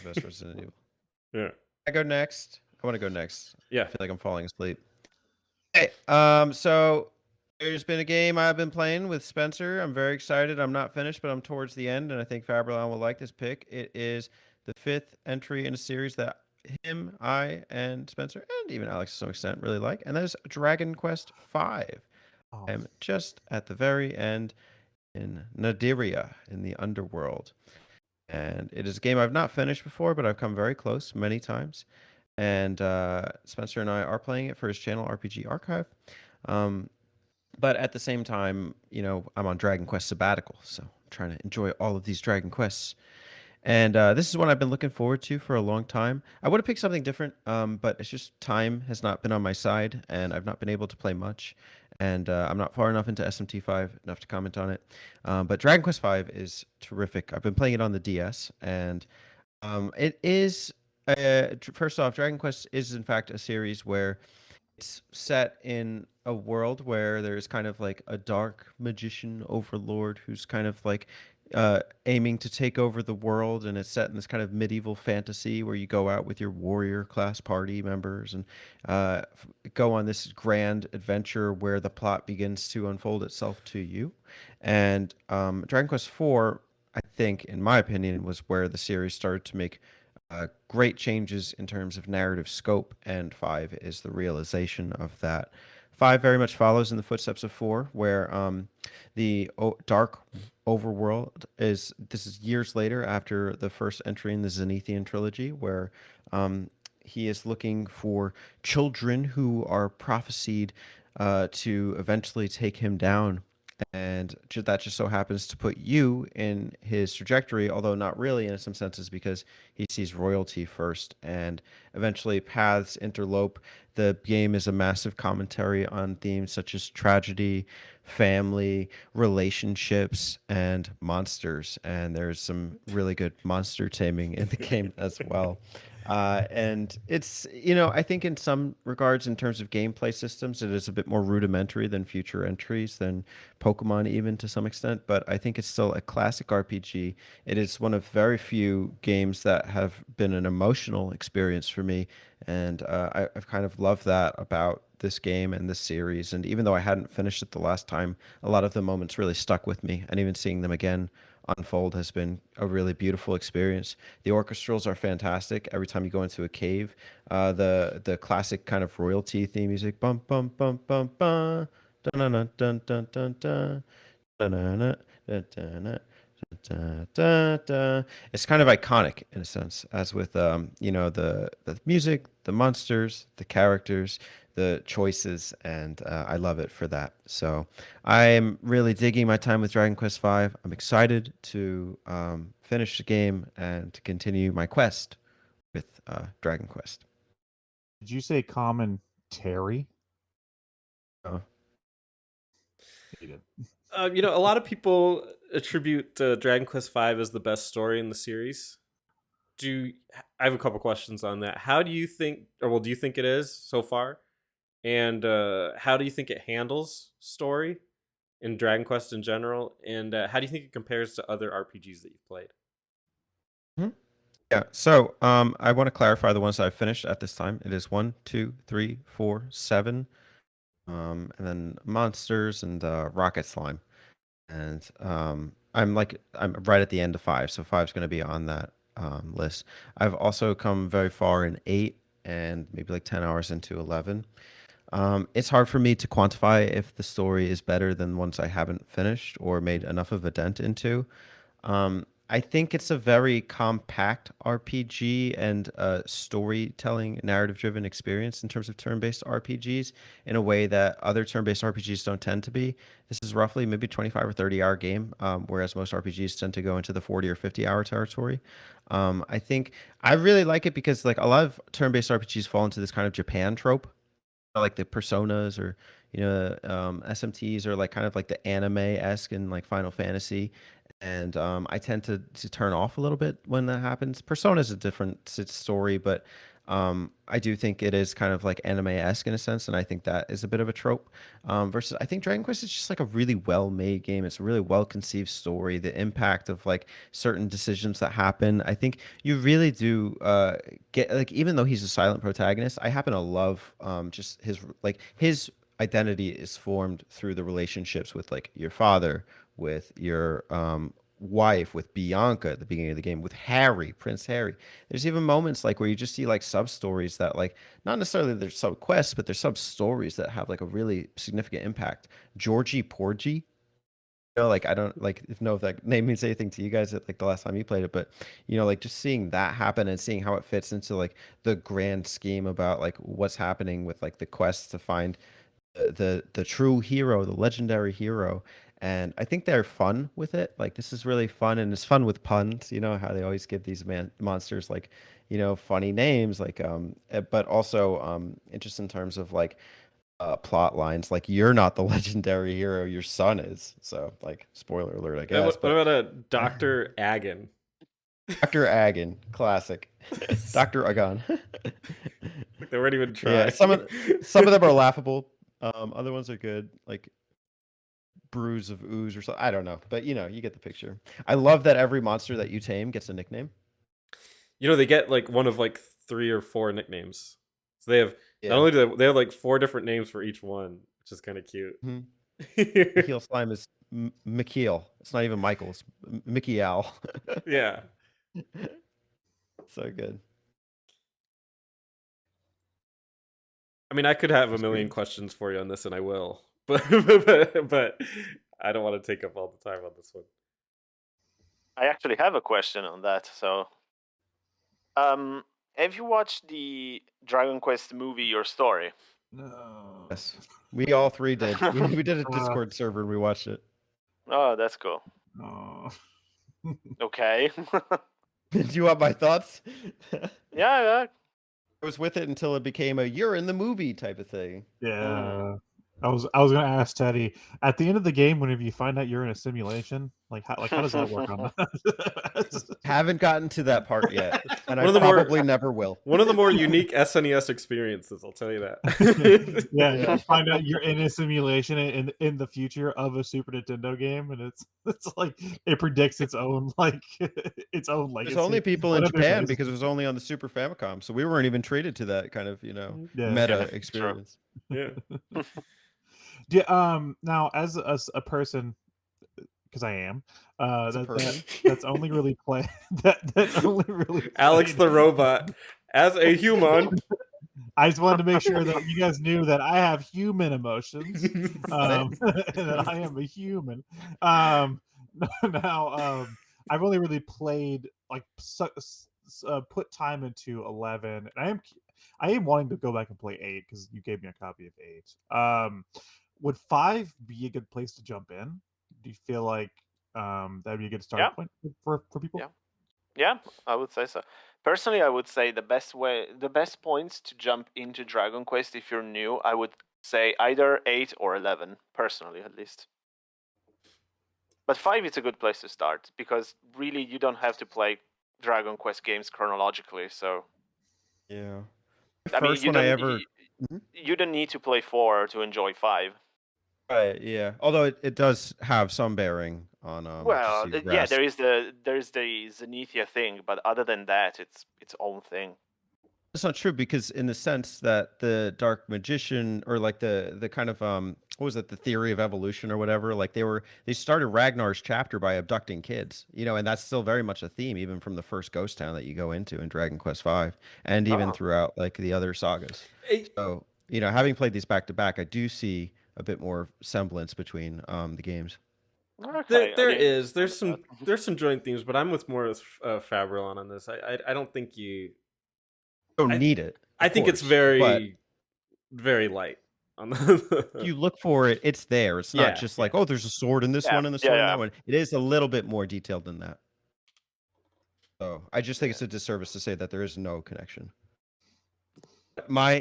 Best Resident Evil. Yeah. I go next. I want to go next. Yeah. I feel like I'm falling asleep. Hey, so there's been a game I've been playing with Spencer. I'm very excited. I'm not finished, but I'm towards the end, and I think Faberlan will like this pick. It is the fifth entry in a series that him, I, and Spencer, and even Alex to some extent really like, and that is Dragon Quest V. Oh, I'm just at the very end in Nadiria in the underworld. And it is a game I've not finished before, but I've come very close many times. And Spencer and I are playing it for his channel, RPG Archive. Um, but at the same time, I'm on Dragon Quest sabbatical, so I'm trying to enjoy all of these Dragon Quests. And this is one I've been looking forward to for a long time. I would have picked something different, but it's just time has not been on my side, and I've not been able to play much. And I'm not far enough into SMT5 enough to comment on it. But Dragon Quest V is terrific. I've been playing it on the DS, and it is, first off, Dragon Quest is in fact a series where it's set in a world where there's kind of like a dark magician overlord who's kind of like aiming to take over the world, and it's set in this kind of medieval fantasy where you go out with your warrior class party members and go on this grand adventure where the plot begins to unfold itself to you. And Dragon Quest IV, I think, in my opinion, was where the series started to make great changes in terms of narrative scope, and five is the realization of that. Five very much follows in the footsteps of four, where the dark overworld is. This is years later after the first entry in the Zenithian trilogy, where he is looking for children who are prophesied to eventually take him down, and that just so happens to put you in his trajectory, although not really in some senses, because he sees royalty first, and eventually paths interlope. The game is a massive commentary on themes such as tragedy, family, relationships, and monsters. And there's some really good monster taming in the game as well. And it's, I think in some regards, in terms of gameplay systems, it is a bit more rudimentary than future entries, than Pokemon, even to some extent. But I think it's still a classic RPG. It is one of very few games that have been an emotional experience for me. And I've kind of loved that about this game and this series. And even though I hadn't finished it the last time, a lot of the moments really stuck with me. And even seeing them again unfold has been a really beautiful experience. The orchestrals are fantastic. Every time you go into a cave, the classic kind of royalty theme music, bum bum bum bum bum, dun dun dun dun dun dun dun dun dun dun dun. Da, da, da. It's kind of iconic in a sense, as with the music, the monsters, the characters, the choices, and I love it for that. So I'm really digging my time with Dragon Quest V. I'm excited to finish the game and to continue my quest with Dragon Quest. did you say common Terry? Uh, You did. A lot of people attribute Dragon Quest V as the best story in the series. I have a couple questions on that. How do you think, do you think it is so far? And how do you think it handles story in Dragon Quest in general? And how do you think it compares to other RPGs that you've played? mhm. Yeah, so I want to clarify the ones that I've finished at this time. It is one, two, three, four, seven, and then monsters and rocket slime. And I'm right at the end of five, so five's going to be on that list. I've also come very far in eight, and maybe like 10 hours into 11. It's hard for me to quantify if the story is better than ones I haven't finished or made enough of a dent into. I think it's a very compact RPG and storytelling, narrative-driven experience in terms of turn-based RPGs in a way that other turn-based RPGs don't tend to be. This is roughly maybe 25 or 30-hour game, whereas most RPGs tend to go into the 40 or 50-hour territory. I think I really like it because like a lot of turn-based RPGs fall into this kind of Japan trope, like the personas, or SMTs, or like kind of like the anime-esque in like Final Fantasy. And I tend to turn off a little bit when that happens. Persona is a different story, but I do think it is kind of like anime-esque in a sense, and I think that is a bit of a trope. Versus, I think Dragon Quest is just like a really well-made game. It's a really well-conceived story. The impact of like certain decisions that happen, I think you really do get like, even though he's a silent protagonist, I happen to love just his identity is formed through the relationships with like your father, with your wife, with Bianca at the beginning of the game, with Harry, Prince Harry. There's even moments like where you just see like sub stories that like not necessarily they're sub quests, but they're sub stories that have like a really significant impact. Georgie Porgy, like I don't like if know if that name means anything to you guys at like the last time you played it, but like just seeing that happen and seeing how it fits into like the grand scheme about like what's happening with like the quest to find the true hero, the legendary hero. And I think they're fun with it. Like this is really fun, and it's fun with puns. You know how they always give these monsters like, funny names, like but also just in terms of like plot lines. Like you're not the legendary hero, your son is. So like spoiler alert, I guess. What But about a Dr. Agon? Dr. Agon, classic. Dr. Agon. They weren't even Yeah, trying. some of them are laughable. Other ones are good. Like Bruise of Ooze or something. I don't know, but you get the picture. I love that every monster that you tame gets a nickname. They get like one of like 3 or 4 nicknames. So they have not Yeah. only do they have like 4 different names for each one, which is kind of cute. Mhm. Heel slime is Mikeel. It's not even Michael. It's Mickey Owl. Yeah. So good. I mean, I could have a million Experience. questions for you on this, and I will, but I don't want to take up all the time on this one. I actually have a question on that. So, have you watched the Dragon Quest movie Your Story? No. Yes, we all three did. We did a Discord server and we watched it. Oh, that's cool. No. Okay. Do you want my thoughts? Yeah. I was with it until it became a "you're in the movie" type of thing. Yeah. I was gonna ask Teddy at the end of the game whenever you find out you're in a simulation, how does that work on that? Haven't gotten to that part yet, and I One of the more- probably never will. One of the more unique SNES experiences, I'll tell you that. Yeah, Yeah. you find out you're in a simulation in the future of a Super Nintendo game, and it's like it predicts its own its own legacy. There's only people in One of their Japan best- because it was only on the Super Famicom, so we weren't even treated to that kind of Yeah. meta Yeah, experience. Yeah. Now as a person, because I am, As a person. that's only really play that only really Alex played- the robot as a human. I just wanted to make sure that you guys knew that I have human emotions, and that I am a human. Now, I've only really played put time into 11. And I am wanting to go back and play 8 because you gave me a copy of 8. Would 5 be a good place to jump in? Do you feel like that'd be a good starting point for people? Yeah. Yeah, I would say so. Personally, I would say the best points to jump into Dragon Quest if you're new, I would say either 8 or 11, personally at least. But 5 is a good place to start because really you don't have to play Dragon Quest games chronologically. So Yeah. I mean, First one I ever. you don't need to play 4 to enjoy 5. Right, yeah. Although it does have some bearing on Well, just your yeah, grasp. there's the Zenithia thing, but other than that, it's its own thing. That's not true because in the sense that the dark magician or like the kind of what was it, the theory of evolution or whatever, like they started Ragnar's chapter by abducting kids, and that's still very much a theme even from the first ghost town that you go into in Dragon Quest V and even Oh. throughout like the other sagas. So, having played these back to back, I do see a bit more semblance between the games. Okay, There's some joint themes, but I'm with more with Fabril on this. I don't think you Don't need it. I think it's but very very light on the you look for it, it's there. It's not just like, oh, there's a sword in this one and the sword in that one. It is a little bit more detailed than that. So I just think it's a disservice to say that there is no connection. My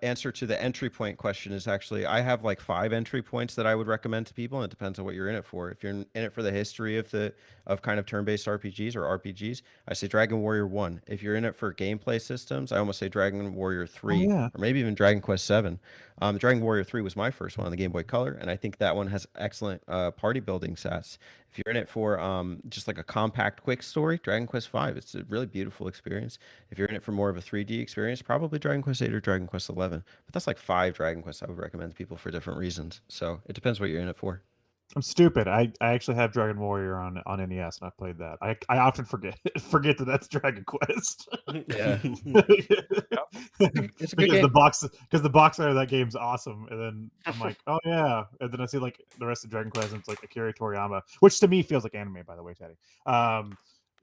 answer to the entry point question is actually I have like 5 entry points that I would recommend to people, and it depends on what you're in it for. If you're in it for the history of kind of turn-based RPGs or RPGs, I say Dragon Warrior 1. If you're in it for gameplay systems, I almost say Dragon Warrior Oh 3 yeah. or maybe even Dragon Quest 7. Dragon Warrior 3 was my first one on the Game Boy Color, and I think that one has excellent party building sets. If you're in it for just like a compact, quick story, Dragon Quest 5, it's a really beautiful experience. If you're in it for more of a 3D experience, probably Dragon Quest 8 or Dragon Quest 11. But that's like 5 Dragon Quests I would recommend to people for different reasons. So it depends what you're in it for. I'm stupid. I actually have Dragon Warrior on NES, and I've played that. I often forget that that's Dragon Quest. Yeah. It's a good because game. the box art of that game's awesome, and then I'm like, oh yeah, and then I see like the rest of Dragon Quest, and it's like Akira Toriyama, which to me feels like anime, by the way, Teddy.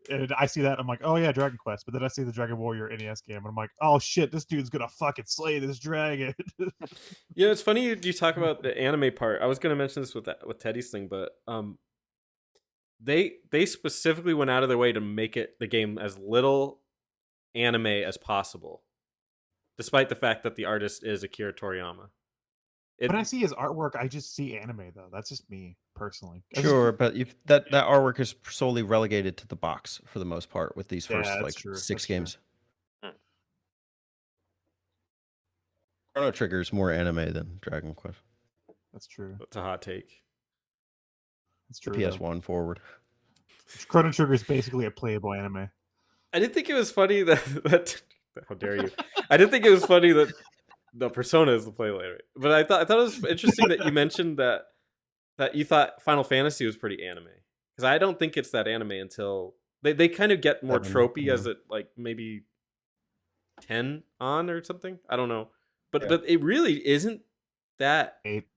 And I see that I'm like, oh yeah, Dragon Quest, but then I see the Dragon Warrior NES game, and I'm like, oh shit, this dude's gonna fucking slay this dragon. Yeah, it's funny you talk about the anime part. I was gonna mention this with Teddy's thing, but they specifically went out of their way to make the game as little anime as possible, despite the fact that the artist is Akira Toriyama. When I see his artwork, I just see anime though. That's just me personally. Sure, but that artwork is solely relegated to the box for the most part with these Yeah, first that's like true. 6 That's true. games. Hmm. Chrono Trigger is more anime than Dragon Quest. That's true. That's a hot take. That's The true. though. PS1 forward. Chrono Trigger is basically a playable anime. I didn't think it was funny that how dare you? I didn't think it was funny that the Persona is the playable anime, but I thought it was interesting that you mentioned that you thought Final Fantasy was pretty anime, because I don't think it's that anime until they kind of get more 7, tropey yeah. as it like maybe 10 on or something. I don't know, but Yeah. it really isn't that 8.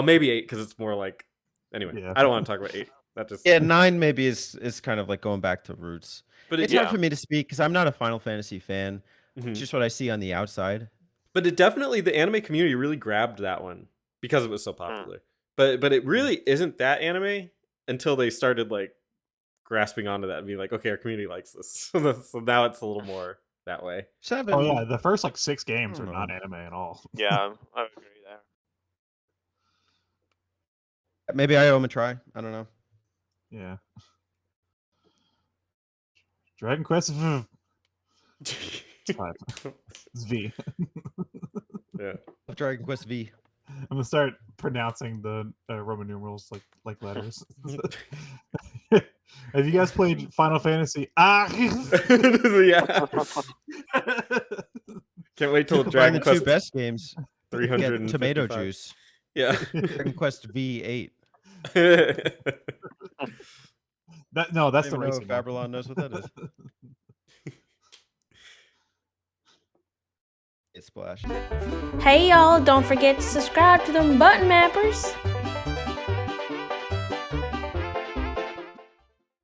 maybe 8 because it's more like anyway. Yeah. I don't want to talk about 8. That just Yeah, 9 maybe is kind of like going back to roots. but It's hard for me to speak because I'm not a Final Fantasy fan. Mhm. It's just what I see on the outside. But it definitely, the anime community really grabbed that one because it was so popular. But it really isn't that anime until they started like grasping onto that and being like, okay, our community likes this. So now it's a little more that way. 7. Oh yeah, the first like 6 games are don't not know. anime at all. Yeah, I agree there. Maybe I owe him a try. I don't know. Yeah. Dragon Quest it's 5. It's V. Yeah. Dragon Quest V. I'm gonna start pronouncing the Roman numerals like letters. Have you guys played Final Fantasy? Yeah. Can't wait till Combine Dragon the Quest 2 best games. Get 355. tomato juice. Yeah. Dragon Quest V8. That's I the don't even know racing if one. Faberlon knows what that is. It's Splash. Hey y'all, don't forget to subscribe to them button mappers.